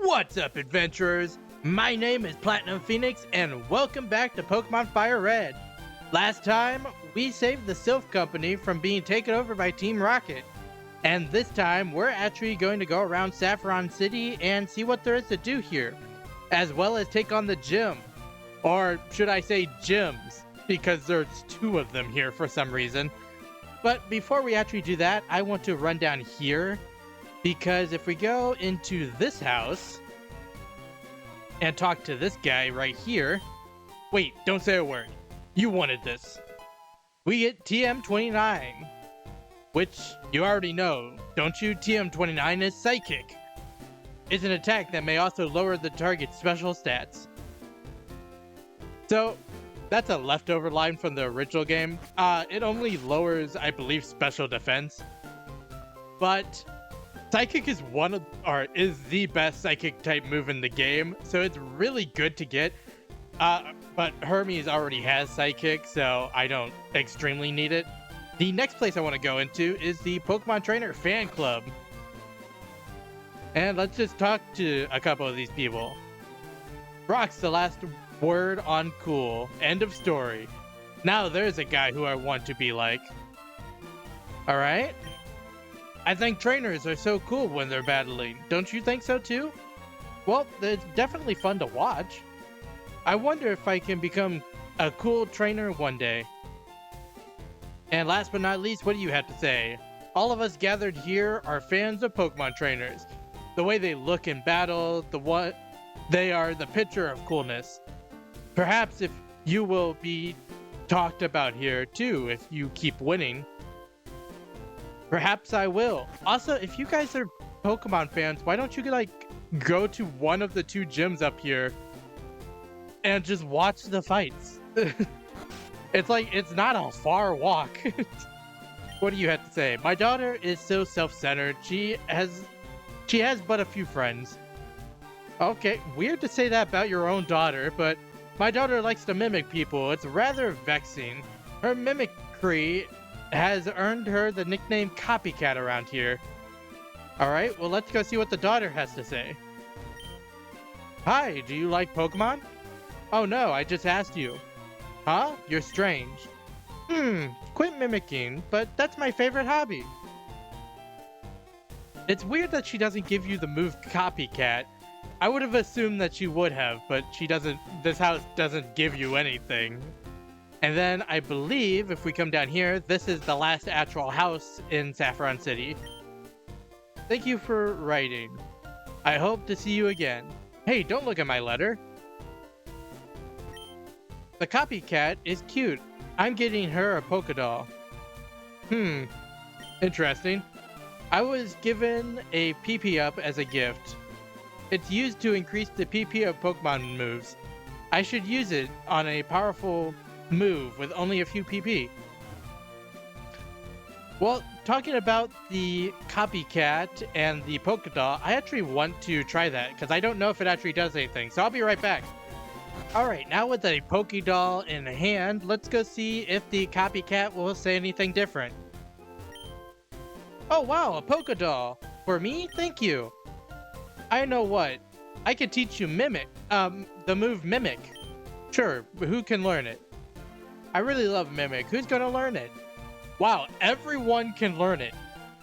What's up, adventurers? My name is Platinum Phoenix, and welcome back to Pokemon FireRed. Last time, we saved the Silph Company from being taken over by Team Rocket. And this time, we're actually going to go around Saffron City and see what there is to do here, as well as take on the gym. Or should I say gyms, because there's two of them here for some reason. But before we actually do that, I want to run down here, because if we go into this house and talk to this guy right here, wait, don't say a word. You wanted this. We get TM29, which you already know, don't you? TM29 is Psychic. It's an attack that may also lower the target's special stats. So, that's a leftover line from the original game. It only lowers, I believe, special defense. But Psychic is is the best Psychic type move in the game, so it's really good to get. But Hermes already has Psychic, so I don't extremely need it. The next place I want to go into is the Pokemon Trainer Fan Club. And let's just talk to a couple of these people. Brock's the last word on cool. End of story. Now there's a guy who I want to be like. Alright? I think trainers are so cool when they're battling. Don't you think so too? Well, it's definitely fun to watch. I wonder if I can become a cool trainer one day. And last but not least, what do you have to say? All of us gathered here are fans of Pokemon trainers. The way they look in battle, they are the picture of coolness. Perhaps if you will be talked about here too, if you keep winning. Perhaps I will. Also, if you guys are Pokemon fans, why don't you go to one of the two gyms up here and just watch the fights? It's not a far walk. What do you have to say? My daughter is so self-centered. She has but a few friends. Okay, weird to say that about your own daughter, but my daughter likes to mimic people. It's rather vexing. Her mimicry has earned her the nickname Copycat around here. Alright, well let's go see what the daughter has to say. Hi, do you like Pokemon? Oh no, I just asked you. Huh? You're strange. Quit mimicking, but that's my favorite hobby. It's weird that she doesn't give you the move Copycat. I would have assumed that she would have, but she doesn't. This house doesn't give you anything. And then I believe if we come down here, this is the last actual house in Saffron City. Thank you for writing. I hope to see you again. Hey, don't look at my letter. The Copycat is cute. I'm getting her a Pokédoll. Interesting. I was given a PP up as a gift. It's used to increase the PP of Pokemon moves. I should use it on a powerful move with only a few PP. Well, talking about the Copycat and the Pokédoll, I actually want to try that because I don't know if it actually does anything, so I'll be right back. Alright, now with a Pokédoll in hand, let's go see if the Copycat will say anything different. Oh wow, a Pokédoll! For me? Thank you! I know what. I could teach you Mimic. The move Mimic. Sure, but who can learn it? I really love Mimic. Who's gonna learn it? Wow, everyone can learn it.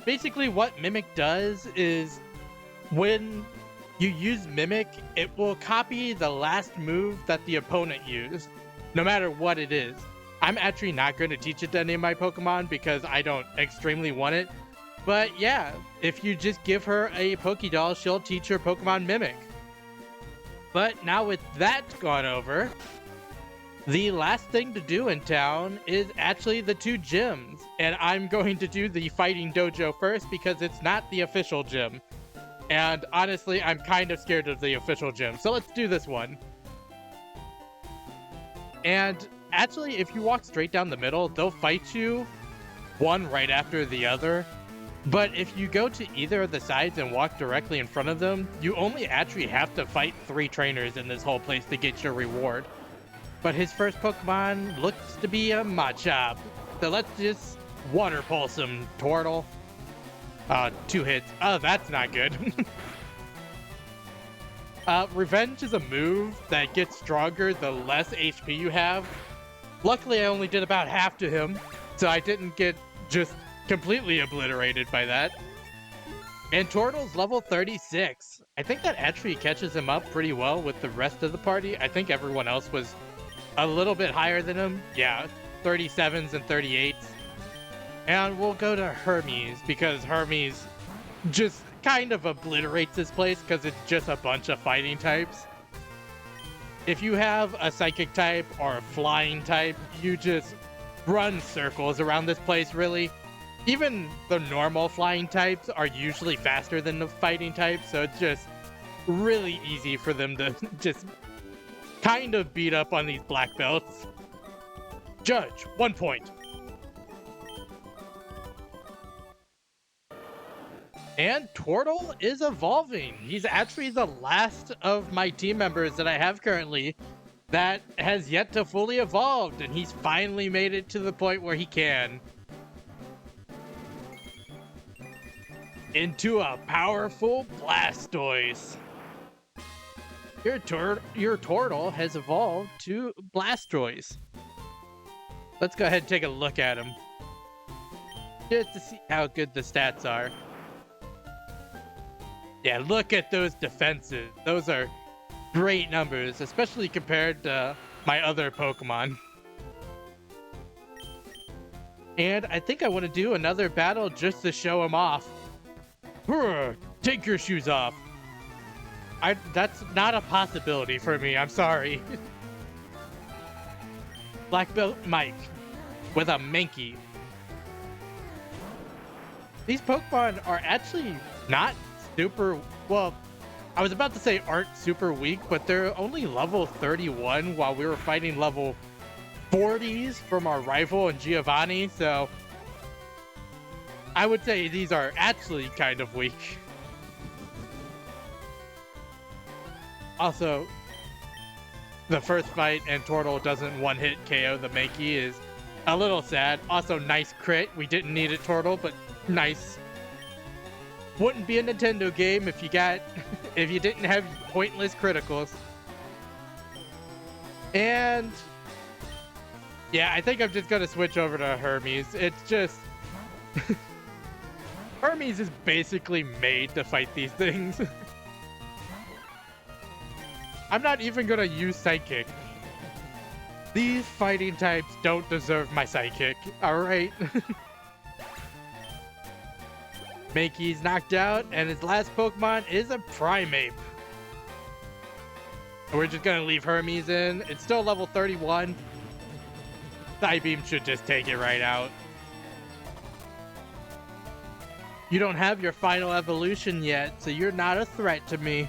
Basically what Mimic does is when you use Mimic, it will copy the last move that the opponent used, no matter what it is. I'm actually not going to teach it to any of my Pokemon because I don't extremely want it. But yeah, if you just give her a Pokédoll, she'll teach her Pokemon Mimic. But now with that gone over, the last thing to do in town is actually the two gyms. And I'm going to do the Fighting Dojo first because it's not the official gym. And honestly, I'm kind of scared of the official gym. So let's do this one. And actually, if you walk straight down the middle, they'll fight you one right after the other. But if you go to either of the sides and walk directly in front of them, you only actually have to fight 3 trainers in this whole place to get your reward. But his first Pokemon looks to be a Machop. So let's just Water Pulse him, Tortle. 2 hits. Oh, that's not good. Revenge is a move that gets stronger the less HP you have. Luckily, I only did about half to him, so I didn't get just completely obliterated by that. And Tortle's level 36. I think that actually catches him up pretty well with the rest of the party. I think everyone else was a little bit higher than him. Yeah, 37s and 38s. And we'll go to Hermes, because Hermes just kind of obliterates this place because it's just a bunch of fighting types. If you have a psychic type or a flying type, you just run circles around this place, really. Even the normal flying types are usually faster than the fighting types, so it's just really easy for them to just kind of beat up on these black belts. Judge, 1 point. And Tortle is evolving. He's actually the last of my team members that I have currently that has yet to fully evolve, and he's finally made it to the point where he can. Into a powerful Blastoise. Your Tortle has evolved to Blastoise. Let's go ahead and take a look at him, just to see how good the stats are. Yeah, look at those defenses. Those are great numbers, especially compared to my other Pokemon. And I think I want to do another battle just to show him off. Take your shoes off. That's not a possibility for me, I'm sorry. Black Belt Mike with a Mankey. These Pokemon are actually not super, well, I was about to say aren't super weak, but they're only level 31 while we were fighting level 40s from our rival in Giovanni, so I would say these are actually kind of weak. Also, the first fight and Tortle doesn't one-hit KO the Mankey is a little sad. Also, nice crit. We didn't need it, Tortle, but nice. Wouldn't be a Nintendo game if you didn't have pointless criticals. And yeah, I think I'm just gonna switch over to Hermes. It's just Hermes is basically made to fight these things. I'm not even gonna use Psychic. These fighting types don't deserve my Psychic, alright? Mankey's knocked out, and his last Pokemon is a Primeape. We're just gonna leave Hermes in. It's still level 31. Psybeam should just take it right out. You don't have your final evolution yet, so you're not a threat to me.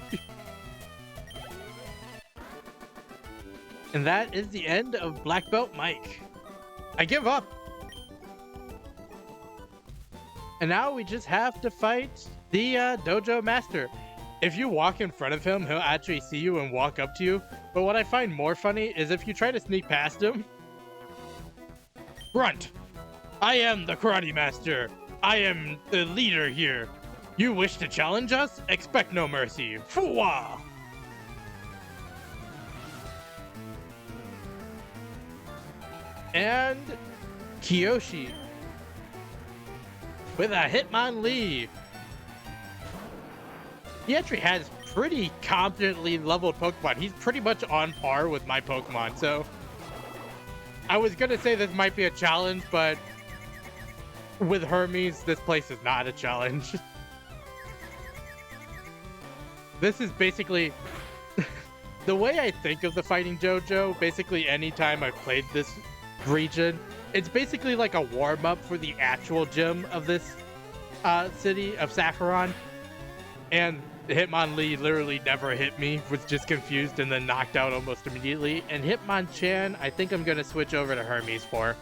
And that is the end of Black Belt Mike. I give up. And now we just have to fight the Dojo Master. If you walk in front of him, he'll actually see you and walk up to you. But what I find more funny is if you try to sneak past him. Grunt! I am the Karate Master. I am the leader here. You wish to challenge us? Expect no mercy. Fooah! And Kiyoshi with a Hitmonlee. He actually has pretty competently leveled Pokemon. He's pretty much on par with my Pokemon, so I was gonna say this might be a challenge, but with Hermes, this place is not a challenge. This is basically the way I think of the Fighting JoJo. Basically, anytime I've played this region, it's basically like a warm-up for the actual gym of this city of Saffron. And Hitmonlee literally never hit me, was just confused and then knocked out almost immediately. And Hitmonchan, I think I'm gonna switch over to Hermes for.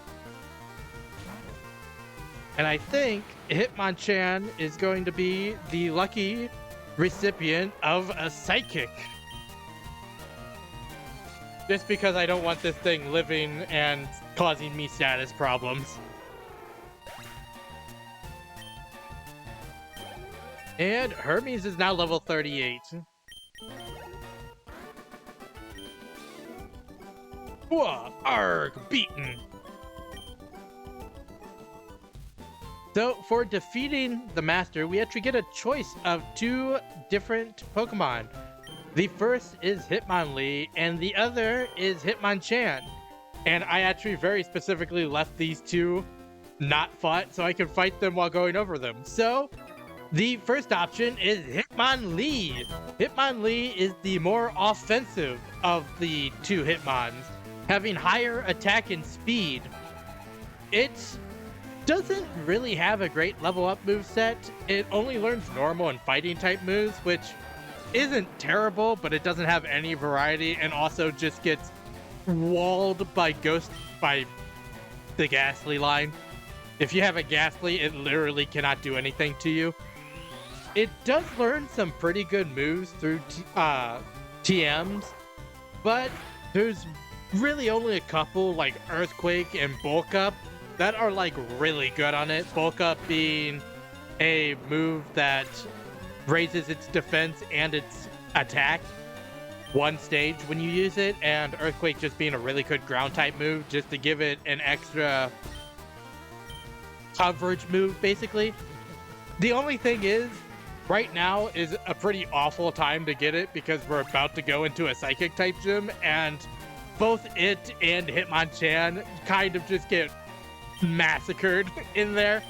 And I think Hitmonchan is going to be the lucky recipient of a Psychic. Just because I don't want this thing living and causing me status problems. And Hermes is now level 38. Whoa, arg, beaten. So for defeating the master, we actually get a choice of 2 different Pokemon. The first is Hitmonlee, and the other is Hitmonchan. And I actually very specifically left these 2 not fought so I can fight them while going over them. So the first option is Hitmonlee. Hitmonlee is the more offensive of the 2 Hitmons, having higher attack and speed. It doesn't really have a great level up moveset. It only learns normal and fighting type moves, which isn't terrible, but it doesn't have any variety, and also just gets walled by the Ghastly line. If you have a Ghastly, it literally cannot do anything to you. It does learn some pretty good moves through TMs, but there's really only a couple like Earthquake and Bulk Up that are like really good on it. Bulk Up being a move that raises its defense and its attack 1 stage when you use it, and Earthquake just being a really good ground type move just to give it an extra coverage move, basically. The only thing is, right now is a pretty awful time to get it because we're about to go into a Psychic type gym, and both it and Hitmonchan kind of just get massacred in there.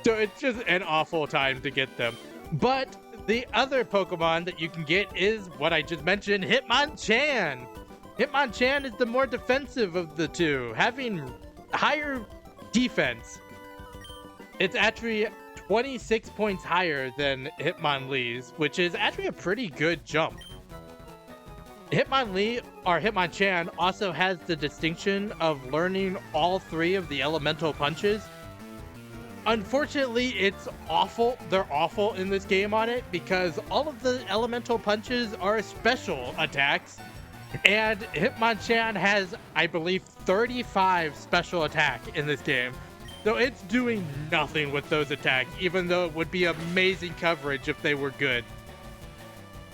So it's just an awful time to get them. But the other Pokemon that you can get is what I just mentioned, Hitmonchan. Hitmonchan is the more defensive of the 2, having higher defense. It's actually 26 points higher than Hitmonlee's, which is actually a pretty good jump. Hitmonlee, or Hitmonchan, also has the distinction of learning all 3 of the elemental punches. Unfortunately, it's awful. They're awful in this game on it because all of the elemental punches are special attacks, and Hitmonchan has, I believe, 35 special attack in this game. So it's doing nothing with those attacks, even though it would be amazing coverage if they were good.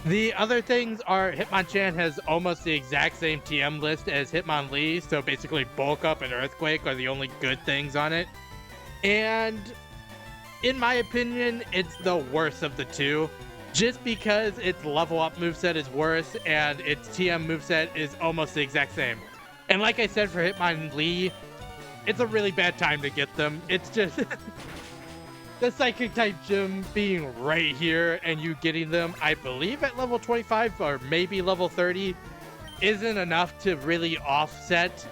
The other things are Hitmonchan has almost the exact same TM list as Hitmonlee, so basically Bulk Up and Earthquake are the only good things on it. And in my opinion, it's the worst of the 2, just because its level up moveset is worse and its TM moveset is almost the exact same. And like I said for Hitmonlee, it's a really bad time to get them. It's just the Psychic type gym being right here and you getting them, I believe at level 25 or maybe level 30, isn't enough to really offset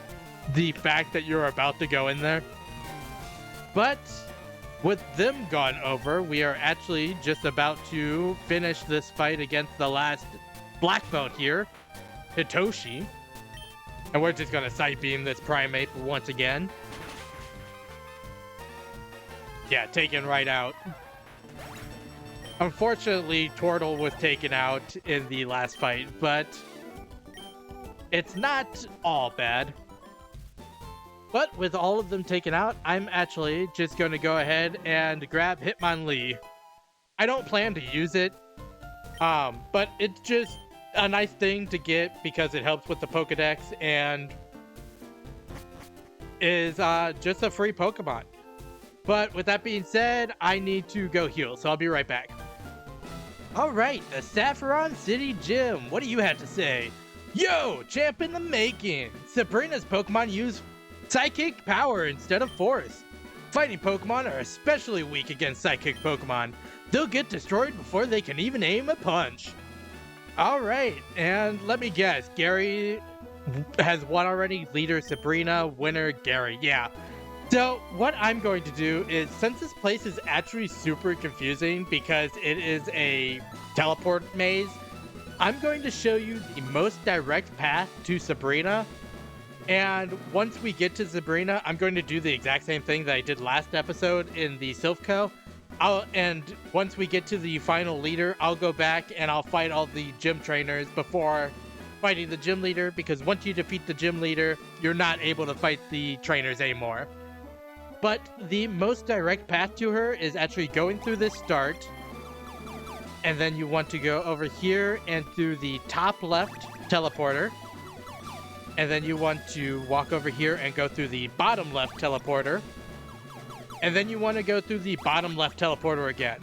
the fact that you're about to go in there. But with them gone over, we are actually just about to finish this fight against the last black belt here, Hitoshi. And we're just going to sight beam this primate once again. Yeah, taken right out. Unfortunately, Tortle was taken out in the last fight, but it's not all bad. But with all of them taken out, I'm actually just going to go ahead and grab Hitmonlee. I don't plan to use it, but it's just a nice thing to get because it helps with the Pokedex and is just a free Pokemon. But with that being said, I need to go heal, so I'll be right back. Alright, the Saffron City Gym. What do you have to say? Yo, champ in the making! Sabrina's Pokemon use Psychic power instead of Force. Fighting Pokemon are especially weak against Psychic Pokemon. They'll get destroyed before they can even aim a punch. Alright, and let me guess, Gary has won already? Leader Sabrina, winner Gary, yeah. So what I'm going to do is, since this place is actually super confusing because it is a teleport maze, I'm going to show you the most direct path to Sabrina. And once we get to Sabrina, I'm going to do the exact same thing that I did last episode in the Silph Co. And once we get to the final leader, I'll go back and I'll fight all the gym trainers before fighting the gym leader, because once you defeat the gym leader, you're not able to fight the trainers anymore. But the most direct path to her is actually going through this start, and then you want to go over here and through the top left teleporter, and then you want to walk over here and go through the bottom left teleporter, and then you want to go through the bottom left teleporter again.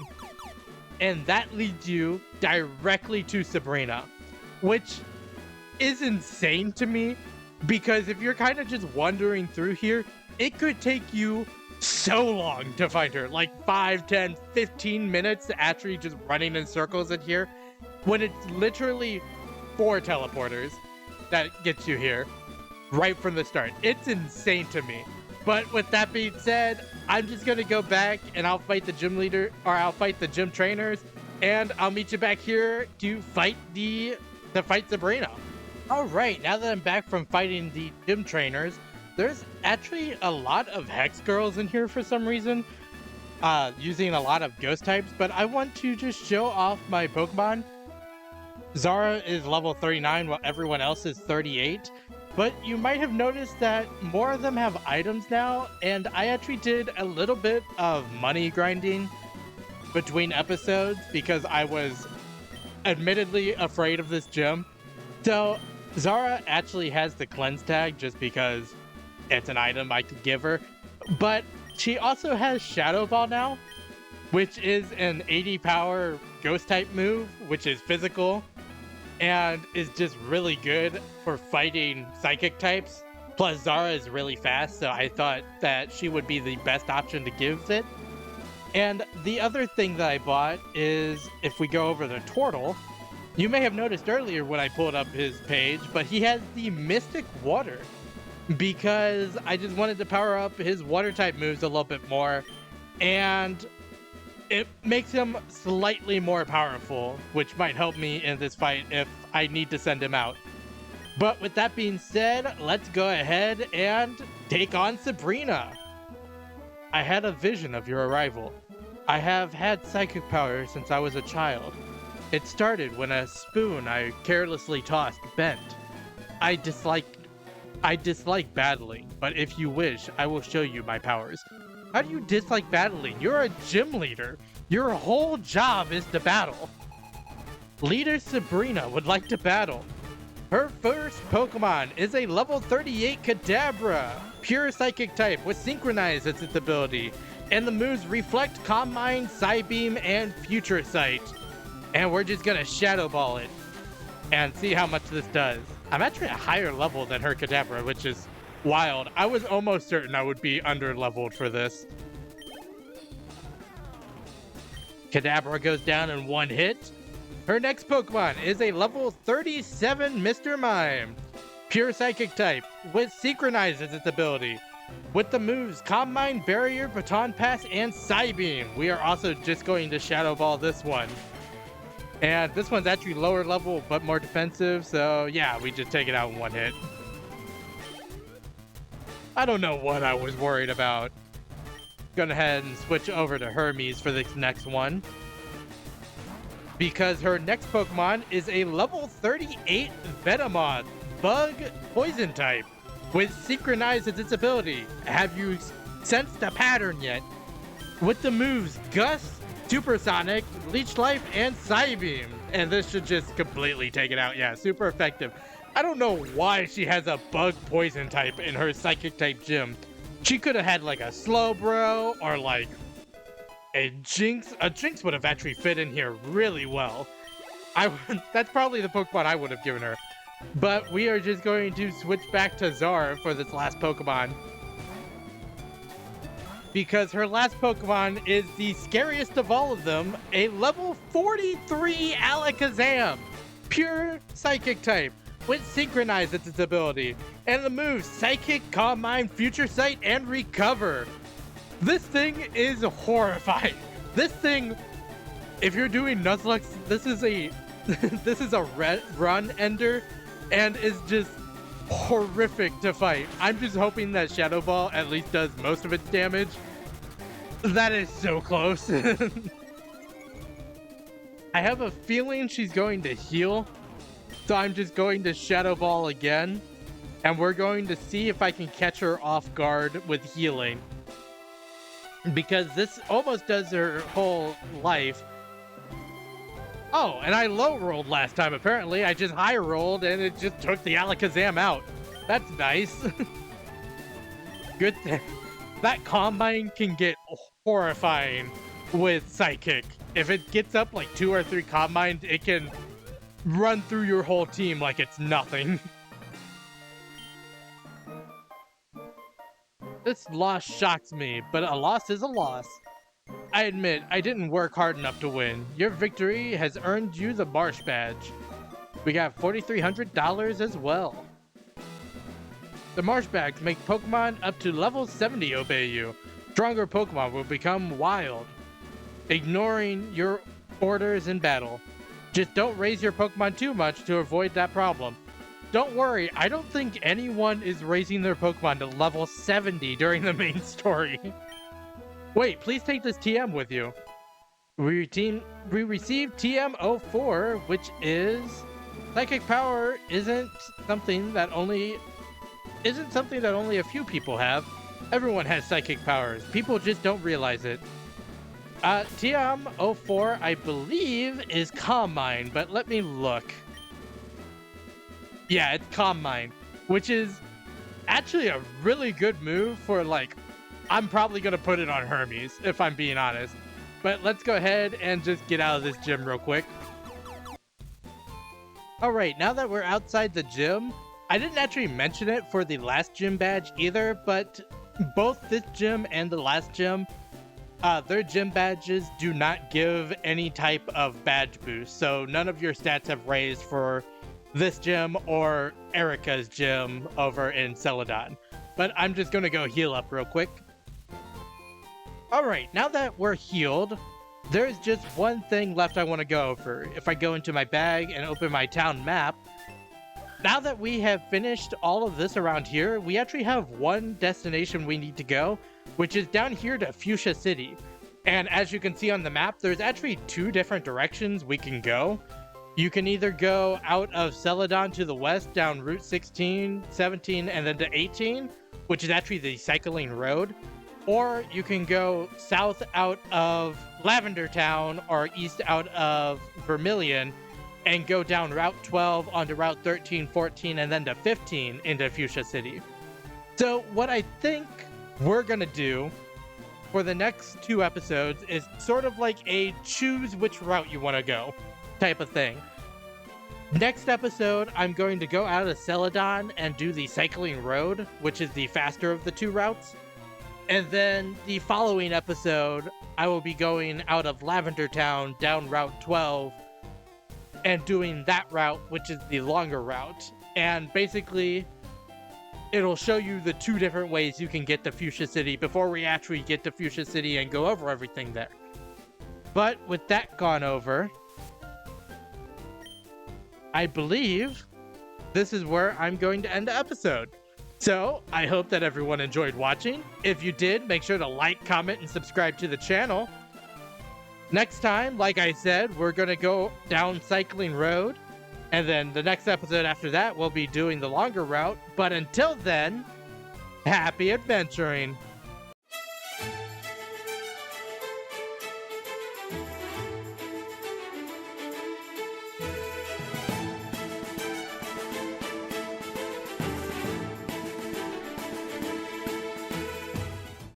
And that leads you directly to Sabrina, which is insane to me, because if you're kind of just wandering through here, it could take you so long to find her, like 5, 10, 15 minutes actually just running in circles in here, when it's literally 4 teleporters that gets you here right from the start. It's insane to me. But with that being said, I'm just gonna go back and I'll fight the gym leader, or I'll fight the gym trainers, and I'll meet you back here to fight Sabrina. All right, now that I'm back from fighting the gym trainers, there's actually a lot of Hex girls in here for some reason, using a lot of ghost types, but I want to just show off my Pokemon. Zara is level 39 while everyone else is 38, but you might have noticed that more of them have items now, and I actually did a little bit of money grinding between episodes because I was admittedly afraid of this gym. So Zara actually has the cleanse tag just because it's an item I could give her, but she also has Shadow Ball now, which is an 80 power ghost type move, which is physical and is just really good for fighting psychic types. Plus Zara is really fast, so I thought that she would be the best option to give it. And the other thing that I bought is, if we go over the Tortle, you may have noticed earlier when I pulled up his page, but he has the Mystic Water, because I just wanted to power up his water type moves a little bit more, and it makes him slightly more powerful, which might help me in this fight if I need to send him out. But with that being said, let's go ahead and take on Sabrina. I had a vision of your arrival. I have had psychic power since I was a child. It started when a spoon I carelessly tossed bent. I dislike battling, but if you wish, I will show you my powers. How do you dislike battling? You're a gym leader. Your whole job is to battle. Leader Sabrina would like to battle. Her first Pokemon is a level 38 Kadabra, pure psychic type with Synchronize as its ability, and the moves Reflect, Calm Mind, Psybeam, and Future Sight. And we're just gonna Shadow Ball it and see how much this does. I'm actually a higher level than her Kadabra, which is wild. I was almost certain I would be under leveled for this. Kadabra goes down in one hit. Her next Pokemon is a level 37 Mr. Mime, pure psychic type with Synchronize as its ability. With the moves Calm Mind, Barrier, Baton Pass, and Psybeam. We are also just going to Shadow Ball this one. And this one's actually lower level but more defensive, so yeah, we just take it out in one hit. I don't know what I was worried about. Go ahead and switch over to Hermes for this next one, because her next Pokemon is a level 38 Venomoth, Bug Poison type, with Synchronize as its ability. Have you sensed a pattern yet? With the moves Gust, Supersonic, Leech Life, and Psybeam. And this should just completely take it out. Yeah, super effective. I don't know why she has a Bug Poison type in her Psychic type gym. She could have had like a Slowbro or like a Jinx. A Jinx would have actually fit in here really well. That's probably the Pokemon I would have given her. But we are just going to switch back to Zara for this last Pokemon, because her last Pokemon is the scariest of all of them, a level 43 Alakazam, pure Psychic type, with Synchronize as its ability, and the moves Psychic, Calm Mind, Future Sight, and Recover. This thing is horrifying. This thing, if you're doing Nuzlocke, this is a this is a run ender, and is just horrific to fight. I'm just hoping that Shadow Ball at least does most of its damage. That is so close. I have a feeling she's going to heal, so I'm just going to Shadow Ball again, and we're going to see if I can catch her off guard with healing, because this almost does her whole life. Oh, and I low rolled last time apparently. I just high rolled and it just took the Alakazam out. That's nice. Good thing. That combine can get horrifying with Psychic. If it gets up like 2 or 3 combines, it can run through your whole team like it's nothing. This loss shocks me, but a loss is a loss. I admit, I didn't work hard enough to win. Your victory has earned you the Marsh Badge. We got $4,300 as well. The Marsh Bags make Pokemon up to level 70 obey you. Stronger Pokemon will become wild, ignoring your orders in battle. Just don't raise your Pokemon too much to avoid that problem. Don't worry, I don't think anyone is raising their Pokemon to level 70 during the main story. Wait, please take this TM with you. We received TM04, which is Psychic Power isn't something that only a few people have. Everyone has psychic powers. People just don't realize it. TM04, I believe, is Calm Mind, but let me look. Yeah, it's Calm Mind, which is actually a really good move for, like, I'm probably going to put it on Hermes, if I'm being honest. But let's go ahead and just get out of this gym real quick. Alright, now that we're outside the gym, I didn't actually mention it for the last gym badge either, but both this gym and the last gym, their gym badges do not give any type of badge boost, so none of your stats have raised for this gym or Erica's gym over in Celadon. But I'm just going to go heal up real quick. Alright, now that we're healed, there's just one thing left I want to go over. If I go into my bag and open my town map, now that we have finished all of this around here, we actually have one destination we need to go, which is down here to Fuchsia City. And as you can see on the map, there's actually 2 different directions we can go. You can either go out of Celadon to the west down Route 16, 17, and then to 18, which is actually the cycling road. Or you can go south out of Lavender Town or east out of Vermilion and go down Route 12 onto Route 13, 14, and then to 15 into Fuchsia City. So what I think we're going to do for the next 2 episodes is sort of like a choose which route you want to go type of thing. Next episode, I'm going to go out of Celadon and do the cycling road, which is the faster of the 2 routes. And then the following episode, I will be going out of Lavender Town down Route 12 and doing that route, which is the longer route. And basically, it'll show you the 2 different ways you can get to Fuchsia City before we actually get to Fuchsia City and go over everything there. But with that gone over, I believe this is where I'm going to end the episode. So, I hope that everyone enjoyed watching. If you did, make sure to like, comment, and subscribe to the channel. Next time, like I said, we're going to go down Cycling Road. And then the next episode after that, we'll be doing the longer route. But until then, happy adventuring!